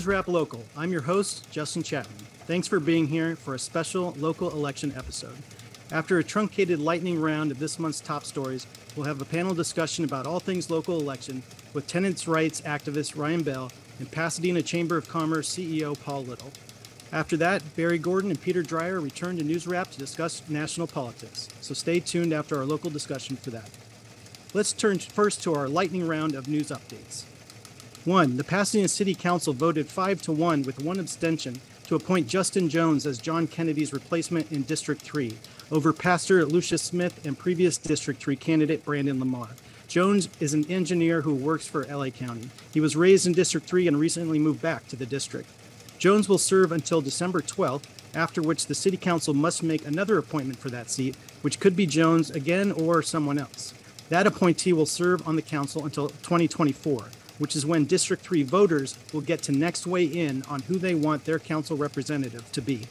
News Wrap Local. I'm your host, Justin Chapman. Thanks for being here for a special local election episode. After a truncated lightning round of this month's top stories, we'll have a panel discussion about all things local election with tenants' rights activist Ryan Bell and Pasadena Chamber of Commerce CEO Paul Little. After that, Barry Gordon and Peter Dreyer return to News Wrap to discuss national politics, so stay tuned after our local discussion for that. Let's turn first to our lightning round of news updates. 1. The Pasadena City Council voted 5-1 with one abstention to appoint Justin Jones as John Kennedy's replacement in District 3 over Pastor Lucius Smith and previous District 3 candidate Brandon Lamar. Jones is an engineer who works for LA County. He was raised in District 3 and recently moved back to the district. Jones will serve until December 12th, after which the City Council must make another appointment for that seat, which could be Jones again or someone else. That appointee will serve on the council until 2024. Which is when District 3 voters will get to next weigh in on who they want their council representative to be.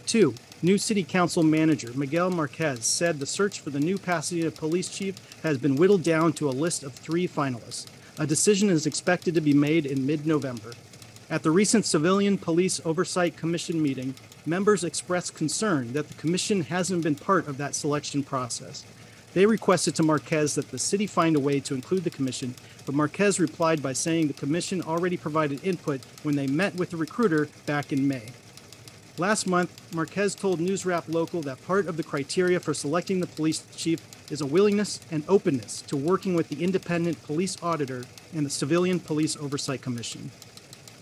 2. New City Council Manager Miguel Marquez said the search for the new Pasadena Police Chief has been whittled down to a list of 3 finalists. A decision is expected to be made in mid-November. At the recent Civilian Police Oversight Commission meeting, members expressed concern that the commission hasn't been part of that selection process. They requested to Marquez that the city find a way to include the commission, but Marquez replied by saying the commission already provided input when they met with the recruiter back in May. Last month, Marquez told News Wrap Local that part of the criteria for selecting the police chief is a willingness and openness to working with the independent police auditor and the Civilian Police Oversight Commission.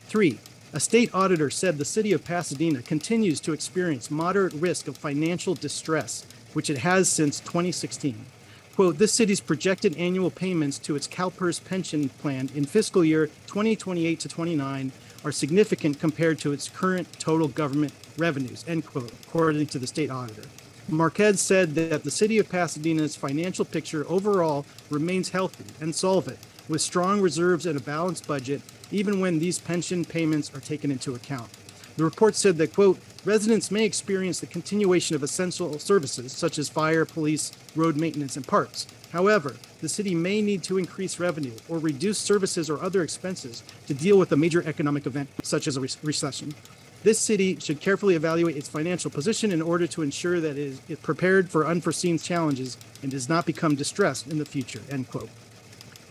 3. A state auditor said the city of Pasadena continues to experience moderate risk of financial distress, which it has since 2016. Quote, this city's projected annual payments to its CalPERS pension plan in fiscal year 2028 to 29 are significant compared to its current total government revenues, end quote, according to the state auditor. Marquez said that the city of Pasadena's financial picture overall remains healthy and solvent, with strong reserves and a balanced budget, even when these pension payments are taken into account. The report said that, quote, residents may experience the continuation of essential services such as fire, police, road maintenance, and parks. However, the city may need to increase revenue or reduce services or other expenses to deal with a major economic event such as a recession. This city should carefully evaluate its financial position in order to ensure that it is prepared for unforeseen challenges and does not become distressed in the future, end quote.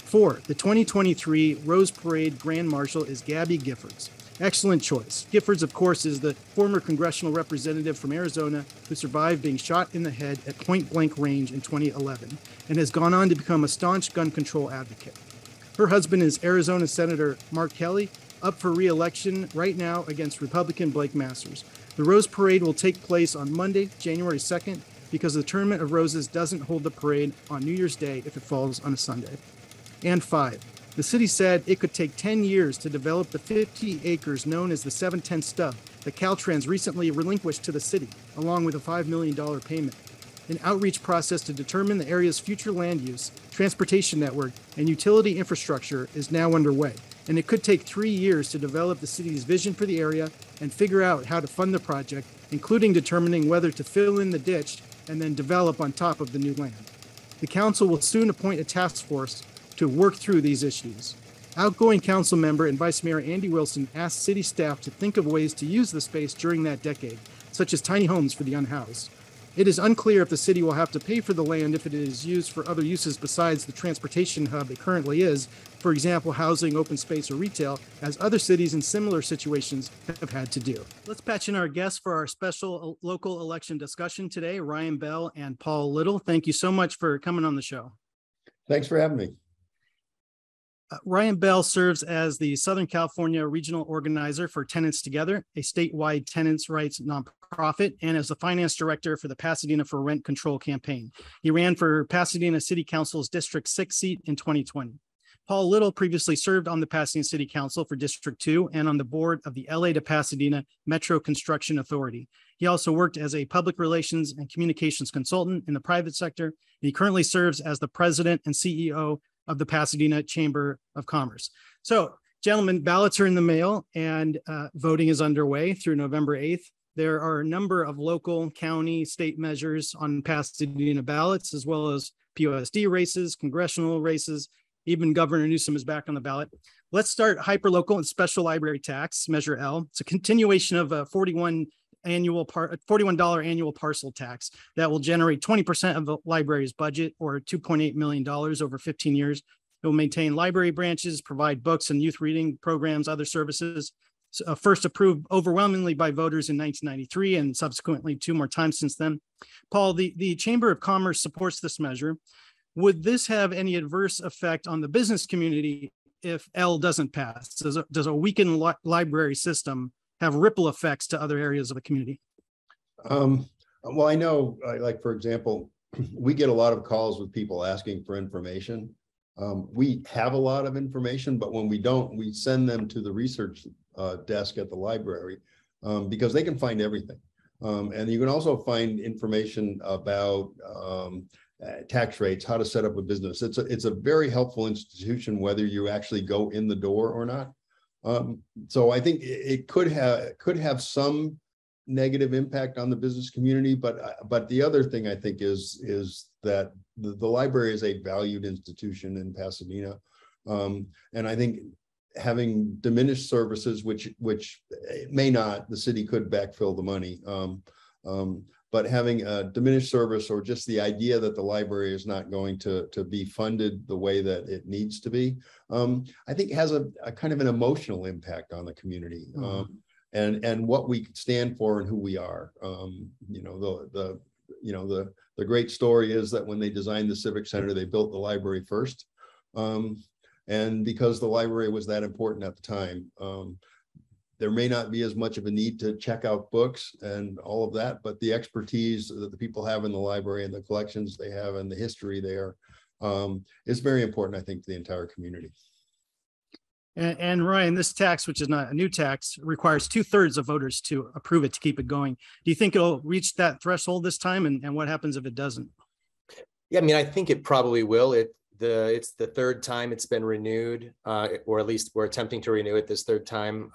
4. The 2023 Rose Parade Grand Marshal is Gabby Giffords. Excellent choice. Giffords, of course, is the former congressional representative from Arizona who survived being shot in the head at point-blank range in 2011 and has gone on to become a staunch gun control advocate. Her husband is Arizona Senator Mark Kelly, up for re-election right now against Republican Blake Masters. The Rose Parade will take place on Monday, January 2nd, because the Tournament of Roses doesn't hold the parade on New Year's Day if it falls on a Sunday. And 5. The city said it could take 10 years to develop the 50 acres known as the 710 stub that Caltrans recently relinquished to the city, along with a $5 million payment. An outreach process to determine the area's future land use, transportation network, and utility infrastructure is now underway, and it could take 3 years to develop the city's vision for the area and figure out how to fund the project, including determining whether to fill in the ditch and then develop on top of the new land. The council will soon appoint a task force to work through these issues. Outgoing council member and Vice Mayor Andy Wilson asked city staff to think of ways to use the space during that decade, such as tiny homes for the unhoused. It is unclear if the city will have to pay for the land if it is used for other uses besides the transportation hub it currently is, for example, housing, open space, or retail, as other cities in similar situations have had to do. Let's patch in our guests for our special local election discussion today, Ryan Bell and Paul Little. Thank you so much for coming on the show. Thanks for having me. Ryan Bell serves as the Southern California Regional Organizer for Tenants Together, a statewide tenants' rights nonprofit, and as the Finance Director for the Pasadena for Rent Control campaign. He ran for Pasadena City Council's District 6 seat in 2020. Paul Little previously served on the Pasadena City Council for District 2 and on the board of the LA to Pasadena Metro Construction Authority. He also worked as a public relations and communications consultant in the private sector, and he currently serves as the president and CEO of the Pasadena Chamber of Commerce. So, gentlemen, ballots are in the mail and voting is underway through November 8th. There are a number of local, county, state measures on Pasadena ballots, as well as POSD races, congressional races. Even Governor Newsom is back on the ballot. let's start hyperlocal and special library tax, Measure L. It's a continuation of a $41 annual parcel tax that will generate 20% of the library's budget, or $2.8 million over 15 years. It will maintain library branches, provide books and youth reading programs, other services. First approved overwhelmingly by voters in 1993 and subsequently 2 more times since then. Paul, the Chamber of Commerce supports this measure. Would this have any adverse effect on the business community if L doesn't pass? Does a weakened library system have ripple effects to other areas of the community? Well, I know, like, for example, we get a lot of calls with people asking for information. We have a lot of information, but when we don't, we send them to the research desk at the library because they can find everything. And you can also find information about tax rates, how to set up a business. It's a very helpful institution, whether you actually go in the door or not. So I think it could have some negative impact on the business community, but the other thing I think is that the library is a valued institution in Pasadena, and I think having diminished services, which may not, the city could backfill the money, but having a diminished service, or just the idea that the library is not going to be funded the way that it needs to be, I think has a kind of an emotional impact on the community. And what we stand for and who we are. The great story is that when they designed the Civic Center, they built the library first. And because the library was that important at the time, there may not be as much of a need to check out books and all of that, but the expertise that the people have in the library and the collections they have and the history there is very important, I think, to the entire community. And Ryan, this tax, which is not a new tax, requires 2/3 of voters to approve it to keep it going. Do you think it'll reach that threshold this time? And what happens if it doesn't? Yeah, I mean, I think it probably will. It's the 3rd time it's been renewed, or at least we're attempting to renew it this 3rd time.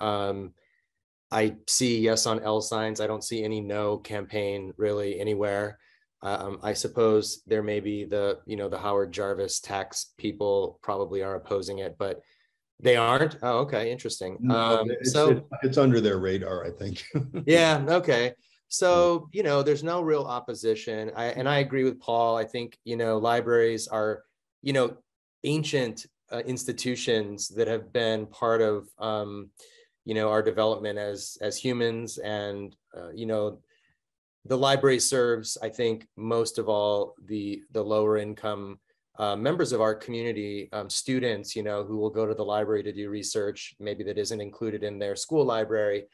I see yes on L signs. I don't see any no campaign really anywhere. I suppose there may be the Howard Jarvis tax people probably are opposing it, but they aren't. Oh, okay, interesting. No, it's under their radar, I think. Yeah. Okay. So, there's no real opposition. I agree with Paul. I think, libraries are, ancient institutions that have been part of, our development as humans. And, the library serves, I think, most of all, the lower income members of our community, students, who will go to the library to do research, maybe that isn't included in their school library.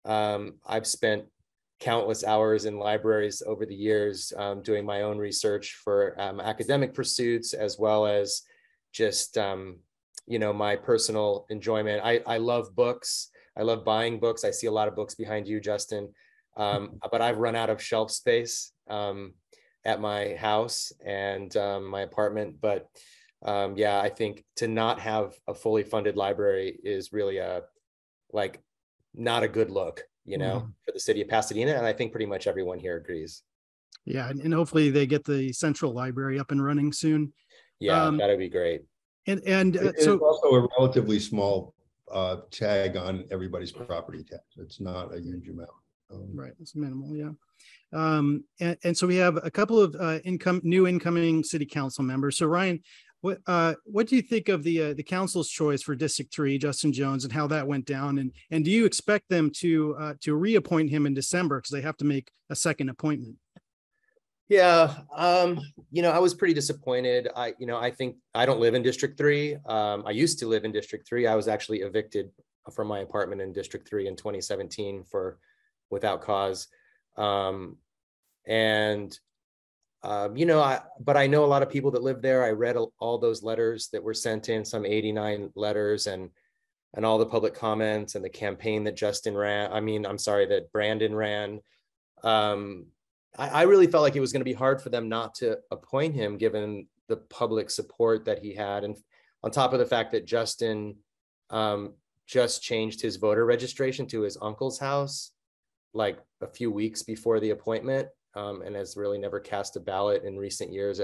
I've spent countless hours in libraries over the years doing my own research for academic pursuits, as well as just, my personal enjoyment. I love books. I love buying books. I see a lot of books behind you, Justin, but I've run out of shelf space at my house and my apartment. But yeah, I think to not have a fully funded library is really not a good look, for the city of Pasadena. And I think pretty much everyone here agrees. Yeah. And hopefully they get the central library up and running soon. Yeah, that'd be great. It's also a relatively small tag on everybody's property tax. It's not a huge amount. Right, it's minimal, yeah. And so we have a couple of new incoming city council members. So Ryan, what do you think of the council's choice for District 3, Justin Jones, and how that went down? And do you expect them to reappoint him in December, because they have to make a second appointment? Yeah, I was pretty disappointed. I think I don't live in District 3. I used to live in District 3. I was actually evicted from my apartment in District 3 in 2017 without cause. But I know a lot of people that live there. I read all those letters that were sent in, some 89 letters, and all the public comments and the campaign that that Brandon ran. I really felt like it was going to be hard for them not to appoint him, given the public support that he had. And on top of the fact that Justin just changed his voter registration to his uncle's house like a few weeks before the appointment, and has really never cast a ballot in recent years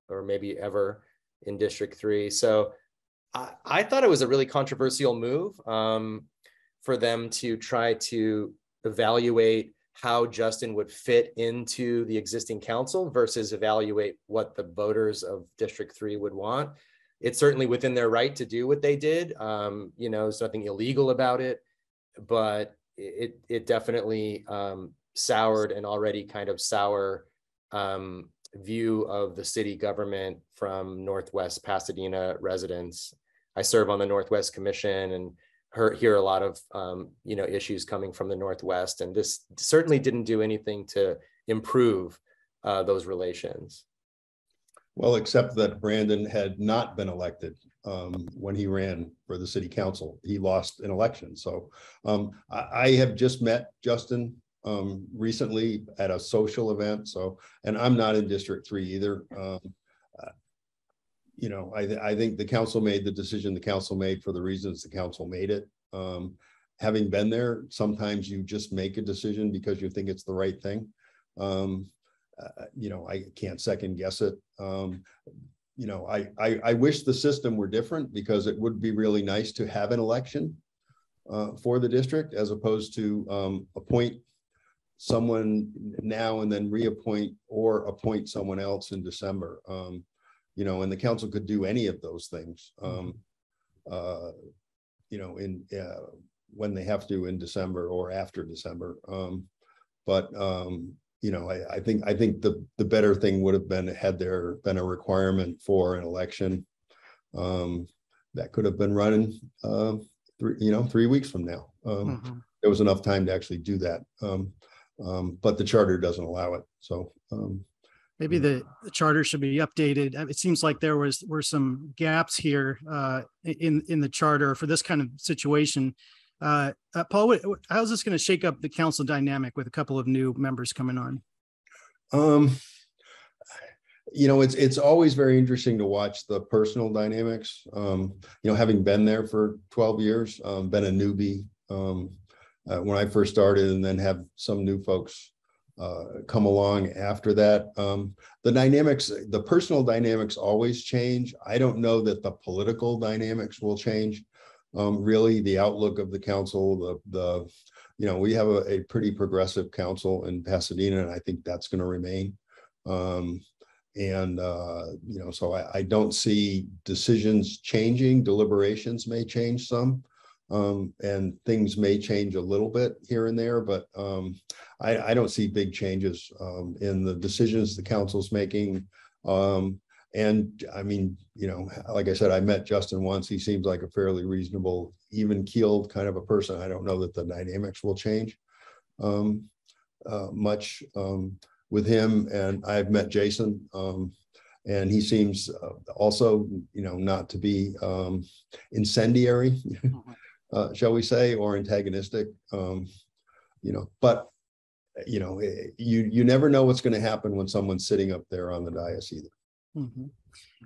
or maybe ever in District 3. So I thought it was a really controversial move for them to try to evaluate how Justin would fit into the existing council versus evaluate what the voters of District 3 would want. It's certainly within their right to do what they did. There's nothing illegal about it, but it definitely soured an already kind of sour view of the city government from Northwest Pasadena residents. I serve on the Northwest Commission and hear a lot of issues coming from the Northwest, and this certainly didn't do anything to improve those relations. Well, except that Brandon had not been elected when he ran for the city council. He lost an election. So I have just met Justin recently at a social event. So, and I'm not in District 3 either. I think the council made the decision the council made for the reasons the council made it. Having been there, sometimes you just make a decision because you think it's the right thing. I can't second guess it. I wish the system were different, because it would be really nice to have an election for the district, as opposed to appoint someone now and then reappoint or appoint someone else in December. And the council could do any of those things, when they have to in December or after December. I think the better thing would have been, had there been a requirement for an election that could have been running 3 weeks from now. There was enough time to actually do that. But the charter doesn't allow it. So maybe the charter should be updated. It seems like there were some gaps here in the charter for this kind of situation. Paul, how's this going to shake up the council dynamic with a couple of new members coming on? It's always very interesting to watch the personal dynamics. Having been there for 12 years, been a newbie when I first started, and then have some new folks come along after that. The personal dynamics always change. I don't know that the political dynamics will change. Really, the outlook of the council, we have a pretty progressive council in Pasadena, and I think that's going to remain. So I don't see decisions changing. Deliberations may change some, and things may change a little bit here and there, but I don't see big changes in the decisions the council's making. And I mean, like I said, I met Justin once. He seems like a fairly reasonable, even-keeled kind of a person. I don't know that the dynamics will change much with him. And I've met Jason, and he seems also, not to be incendiary, shall we say, or antagonistic. But you never know what's going to happen when someone's sitting up there on the dais either.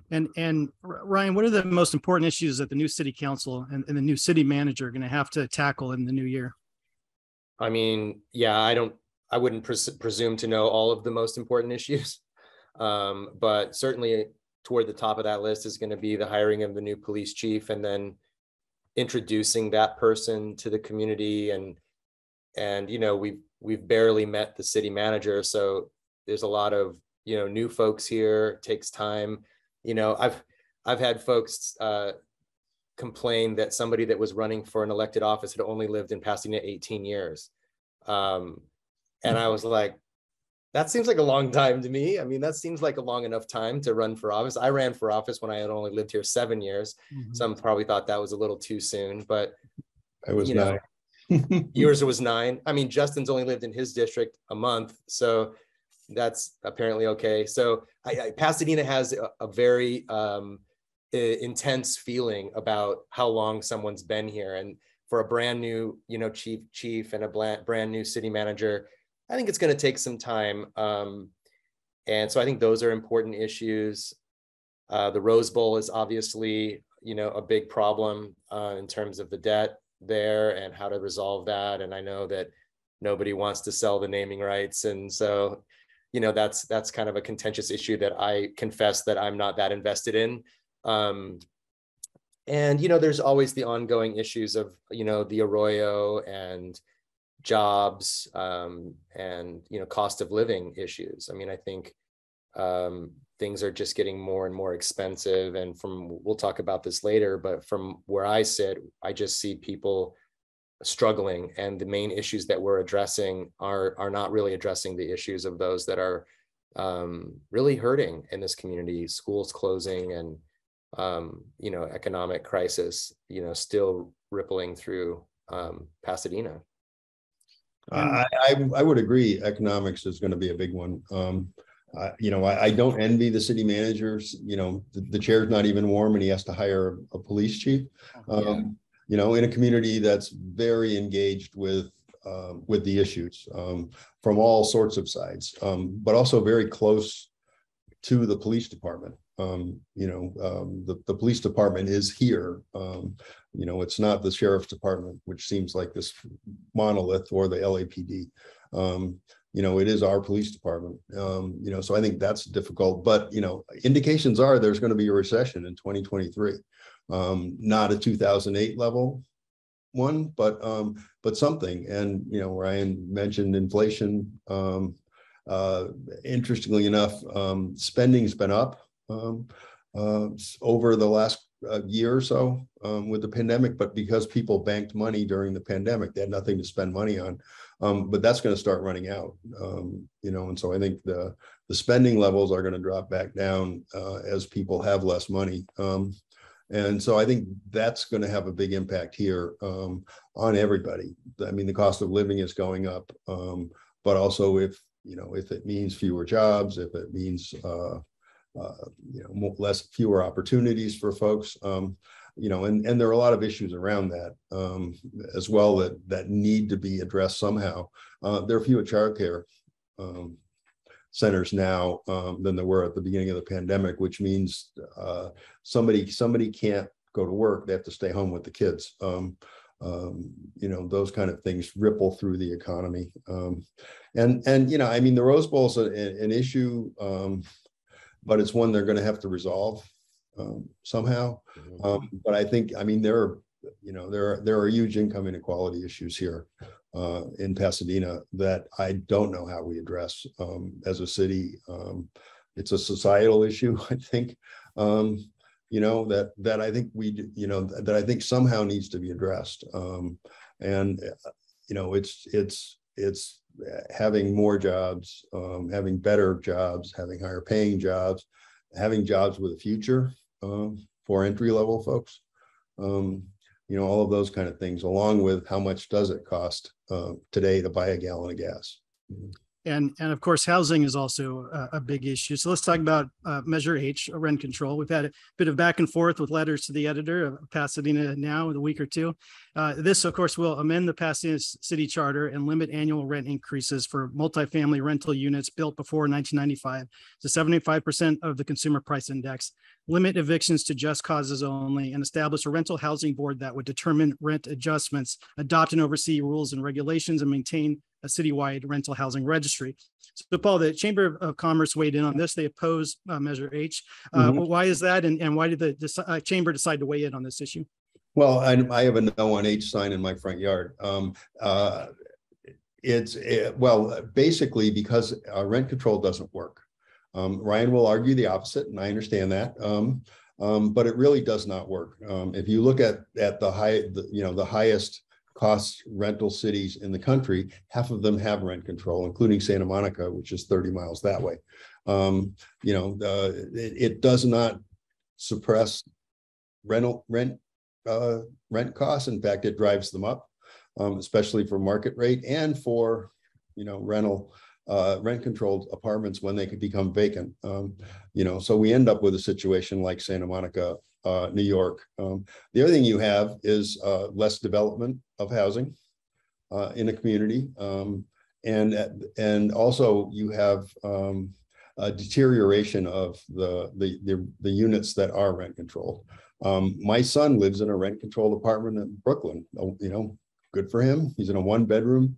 And Ryan, what are the most important issues that the new city council and the new city manager are going to have to tackle in the new year? I mean, yeah, I wouldn't presume to know all of the most important issues, but certainly toward the top of that list is going to be the hiring of the new police chief, and then introducing that person to the community. And we've barely met the city manager, so there's a lot of new folks here. It takes time. I've had folks complain that somebody that was running for an elected office had only lived in Pasadena 18 years. And I was like, that seems like a long time to me. I mean, that seems like a long enough time to run for office. I ran for office when I had only lived here 7 years. Some probably thought that was a little too soon, but I was 9. Yours was 9. I mean, Justin's only lived in his district a month, so that's apparently okay. So Pasadena has a very intense feeling about how long someone's been here. And for a brand new, chief and a brand new city manager, I think it's going to take some time. And so I think those are important issues. The Rose Bowl is obviously, a big problem in terms of the debt there and how to resolve that. And I know that nobody wants to sell the naming rights. And so, that's kind of a contentious issue that I confess that I'm not that invested in. And, there's always the ongoing issues of, the Arroyo and jobs, and, cost of living issues. I mean, I think things are just getting more and more expensive. And we'll talk about this later, but from where I sit, I just see people struggling, and the main issues that we're addressing are not really addressing the issues of those that are really hurting in this community. Schools closing and economic crisis, still rippling through Pasadena. I would agree. Economics is going to be a big one. I don't envy the city managers. The chair's not even warm, and he has to hire a police chief. In a community that's very engaged with the issues from all sorts of sides, but also very close to the police department. The police department is here. It's not the sheriff's department, which seems like this monolith, or the LAPD. It is our police department. So I think that's difficult. But indications are there's going to be a recession in 2023. Not a 2008 level one, but something. And Ryan mentioned inflation. Interestingly enough, spending's been up over the last year or so with the pandemic, but because people banked money during the pandemic, they had nothing to spend money on. But that's going to start running out, and so I think the spending levels are going to drop back down as people have less money. And so I think that's going to have a big impact here on everybody. I mean, the cost of living is going up, but also if it means fewer jobs, if it means fewer opportunities for folks, and there are a lot of issues around that as well that need to be addressed somehow. There are fewer childcare centers now than there were at the beginning of the pandemic, which means somebody can't go to work; they have to stay home with the kids. Those kind of things ripple through the economy. And the Rose Bowl is an issue, but it's one they're going to have to resolve somehow. But I think, there are huge income inequality issues here in Pasadena that I don't know how we address as a city. It's a societal issue, I think. That I think that I think somehow needs to be addressed. It's having more jobs, having better jobs, having higher paying jobs, having jobs with a future for entry level folks. All of those kind of things, along with how much does it cost today to buy a gallon of gas. And of course, housing is also a big issue. So let's talk about Measure H, rent control. We've had a bit of back and forth with letters to the editor of Pasadena Now in a week or two. This, of course, will amend the Pasadena City Charter and limit annual rent increases for multifamily rental units built before 1995 to 75% of the Consumer Price Index, limit evictions to just causes only, and establish a rental housing board that would determine rent adjustments, adopt and oversee rules and regulations, and maintain a citywide rental housing registry. So, Paul, the Chamber of Commerce weighed in on this. They oppose Measure H. Why is that, and why did the Chamber decide to weigh in on this issue? Well, I have a no on H sign in my front yard. Basically because rent control doesn't work. Ryan will argue the opposite, and I understand that. But it really does not work. If you look at the highest cost rental cities in the country, half of them have rent control, including Santa Monica, which is 30 miles that way. It does not suppress rent costs. In fact, it drives them up, especially for market rate and for rent controlled apartments when they could become vacant. So we end up with a situation like Santa Monica, New York. The other thing you have is less development of housing in a community, and also you have a deterioration of the units that are rent controlled. My son lives in a rent controlled apartment in Brooklyn. Good for him. He's in a 1-bedroom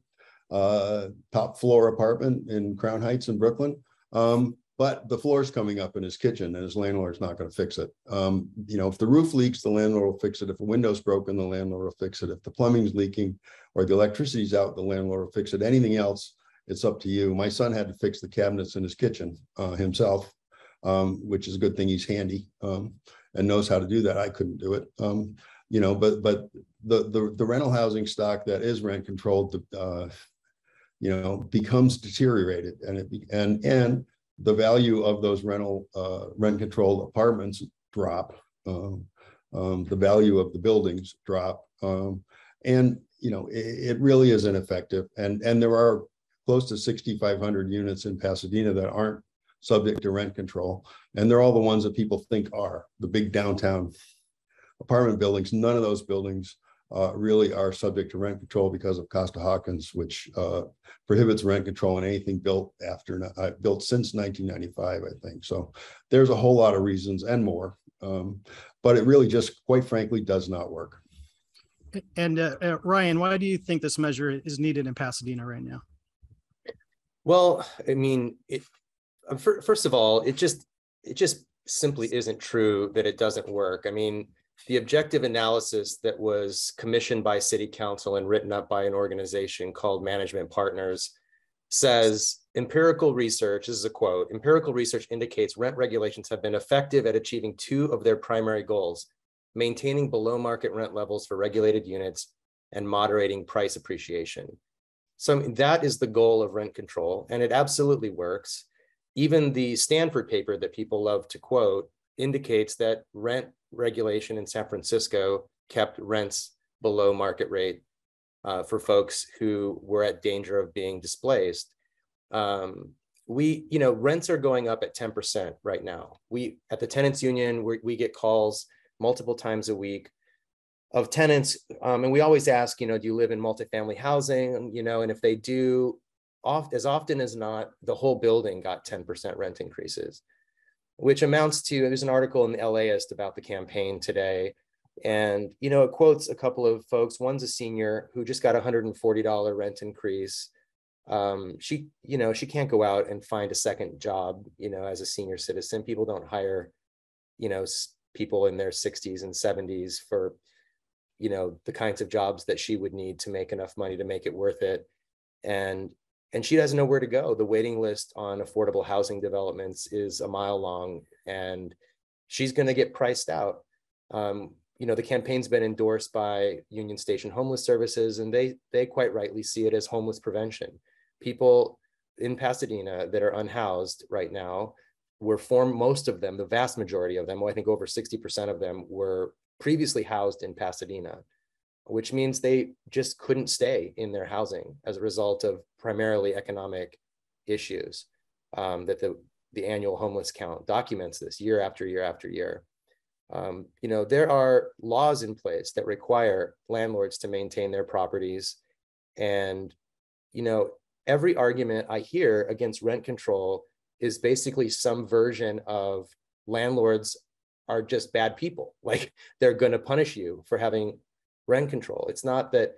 top floor apartment in Crown Heights in Brooklyn. But but the floor's coming up in his kitchen and his landlord's not going to fix it. If the roof leaks, the landlord will fix it. If a window's broken, the landlord will fix it. If the plumbing's leaking or the electricity's out, the landlord will fix it. Anything else, it's up to you. My son had to fix the cabinets in his kitchen himself, which is a good thing he's handy and knows how to do that. I couldn't do it. But the rental housing stock that is rent controlled, becomes deteriorated, and the value of those rent controlled apartments drop. The value of the buildings drop, it really is ineffective. And there are close to 6,500 units in Pasadena that aren't subject to rent control, and they're all the ones that people think are the big downtown apartment buildings. None of those buildings really are subject to rent control because of Costa-Hawkins, which prohibits rent control on anything built since 1995, I think. So there's a whole lot of reasons and more, but it really just, quite frankly, does not work. And Ryan, why do you think this measure is needed in Pasadena right now? Well, I mean, first of all, it just simply isn't true that it doesn't work. I mean, the objective analysis that was commissioned by City Council and written up by an organization called Management Partners says, empirical research, this is a quote, empirical research indicates rent regulations have been effective at achieving two of their primary goals: maintaining below market rent levels for regulated units and moderating price appreciation. So that is the goal of rent control, and it absolutely works. Even the Stanford paper that people love to quote indicates that rent regulation in San Francisco kept rents below market rate for folks who were at danger of being displaced. Rents are going up at 10% right now. At the tenants union, we get calls multiple times a week of tenants, and we always ask, do you live in multifamily housing? And if they do, as often as not, the whole building got 10% rent increases, which amounts to, there's an article in the LAist about the campaign today. And, it quotes a couple of folks. One's a senior who just got a $140 rent increase. She can't go out and find a second job, as a senior citizen. People don't hire, people in their 60s and 70s for, the kinds of jobs that she would need to make enough money to make it worth it. And she doesn't know where to go. The waiting list on affordable housing developments is a mile long, and she's going to get priced out. The campaign's been endorsed by Union Station Homeless Services, and they quite rightly see it as homeless prevention. People in Pasadena that are unhoused right now most of them, the vast majority of them, I think over 60% of them, were previously housed in Pasadena, which means they just couldn't stay in their housing as a result of primarily economic issues. That the annual homeless count documents this year after year after year. There are laws in place that require landlords to maintain their properties. And, every argument I hear against rent control is basically some version of landlords are just bad people. Like, they're going to punish you for having rent control. It's not that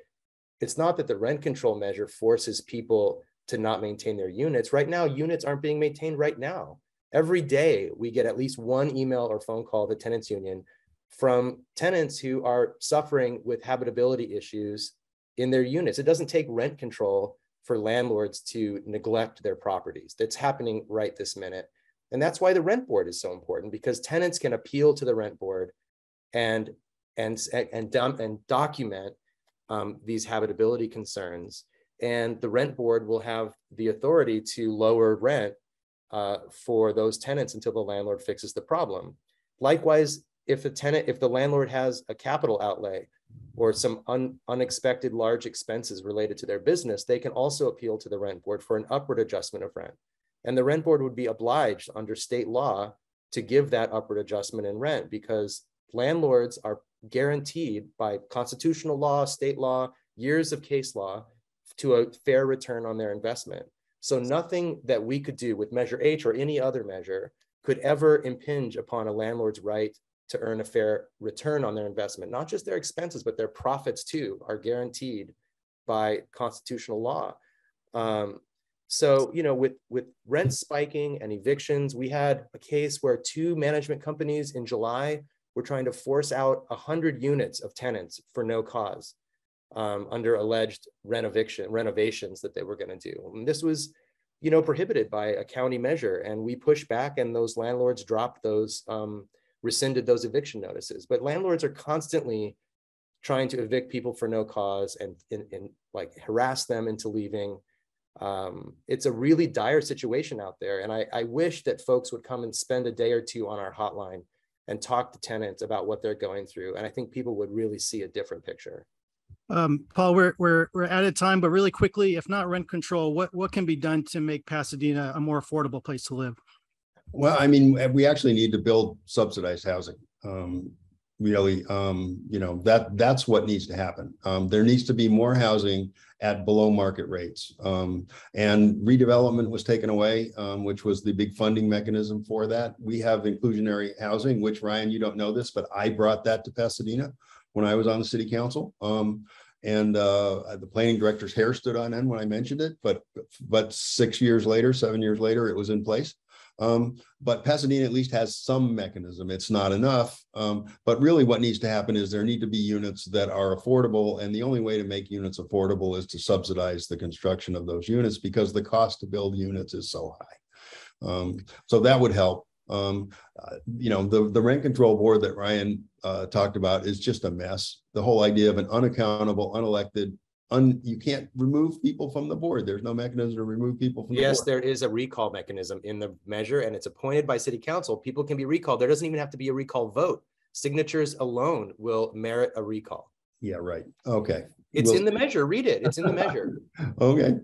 the rent control measure forces people to not maintain their units. Right now, units aren't being maintained right now. Every day, we get at least one email or phone call of the tenants union from tenants who are suffering with habitability issues in their units. It doesn't take rent control for landlords to neglect their properties. That's happening right this minute. And that's why the rent board is so important, because tenants can appeal to the rent board and document these habitability concerns. And the rent board will have the authority to lower rent for those tenants until the landlord fixes the problem. Likewise, if the landlord has a capital outlay or some unexpected large expenses related to their business, they can also appeal to the rent board for an upward adjustment of rent. And the rent board would be obliged under state law to give that upward adjustment in rent, because landlords are guaranteed by constitutional law, state law, years of case law to a fair return on their investment. So nothing that we could do with Measure H or any other measure could ever impinge upon a landlord's right to earn a fair return on their investment. Not just their expenses, but their profits too are guaranteed by constitutional law. So, you know, with rent spiking and evictions, we had a case where 2 management companies in July were trying to force out 100 units of tenants for no cause under alleged renovations that they were going to do. And this was, you know, prohibited by a county measure, and we pushed back, and those landlords dropped those, rescinded those eviction notices. But landlords are constantly trying to evict people for no cause and like harass them into leaving. It's a really dire situation out there. And I wish that folks would come and spend a day or two on our hotline and talk to tenants about what they're going through. And I think people would really see a different picture. Paul, we're out of time, but really quickly, if not rent control, what can be done to make Pasadena a more affordable place to live? Well, I mean, we actually need to build subsidized housing. Really, you know, that's what needs to happen. There needs to be more housing at below market rates. And redevelopment was taken away, which was the big funding mechanism for that. We have inclusionary housing, which, Ryan, you don't know this, but I brought that to Pasadena when I was on the city council. And the planning director's hair stood on end when I mentioned it, but 7 years later, it was in place. But Pasadena at least has some mechanism. It's not enough. But really what needs to happen is there need to be units that are affordable. And the only way to make units affordable is to subsidize the construction of those units, because the cost to build units is so high. So that would help. You know, the rent control board that Ryan talked about is just a mess. The whole idea of an unaccountable, unelected, you can't remove people from the board. There's no mechanism to remove people from the board. Yes, there is a recall mechanism in the measure, and it's appointed by city council. People can be recalled. There doesn't even have to be a recall vote. Signatures alone will merit a recall. Yeah, right. Okay. It's in the measure. Read it. It's in the measure. Okay.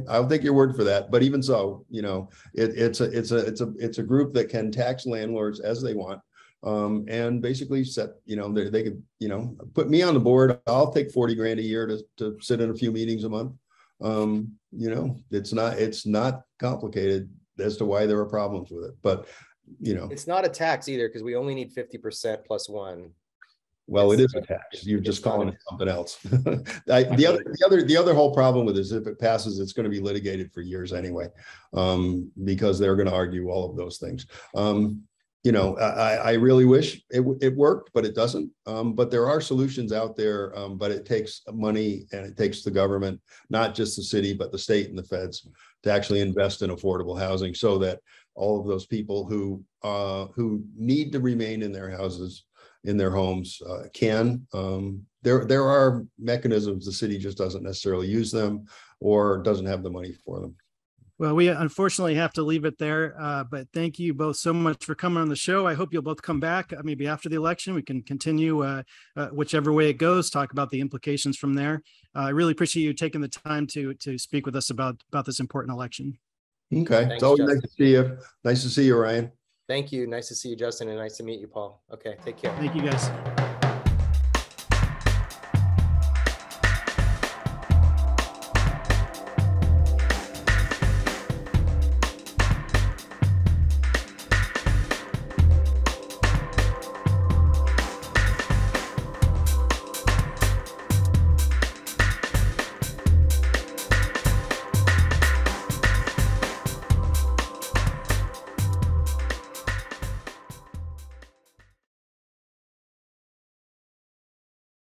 I'll take your word for that. But even so, you know, it's a group that can tax landlords as they want. And basically set, you know, they could, you know, put me on the board. I'll take 40 grand a year to sit in a few meetings a month. You know, it's not complicated as to why there are problems with it, but you know, it's not a tax either, because we only need 50% plus 1. Well, it is a tax. You're just calling it something else. The other whole problem with this, if it passes, it's going to be litigated for years anyway, because they're going to argue all of those things. You know, I really wish it worked, but it doesn't. But there are solutions out there, but it takes money, and it takes the government, not just the city, but the state and the feds, to actually invest in affordable housing, so that all of those people who need to remain in their houses, in their homes, can. There are mechanisms. The city just doesn't necessarily use them, or doesn't have the money for them. Well, we unfortunately have to leave it there, but thank you both so much for coming on the show. I hope you'll both come back maybe after the election. We can continue whichever way it goes, talk about the implications from there. I really appreciate you taking the time to speak with us about this important election. Okay. Thanks, it's always Justin. nice to see you. Nice to see you, Ryan. Thank you. Nice to see you, Justin, and nice to meet you, Paul. Okay, take care. Thank you, guys.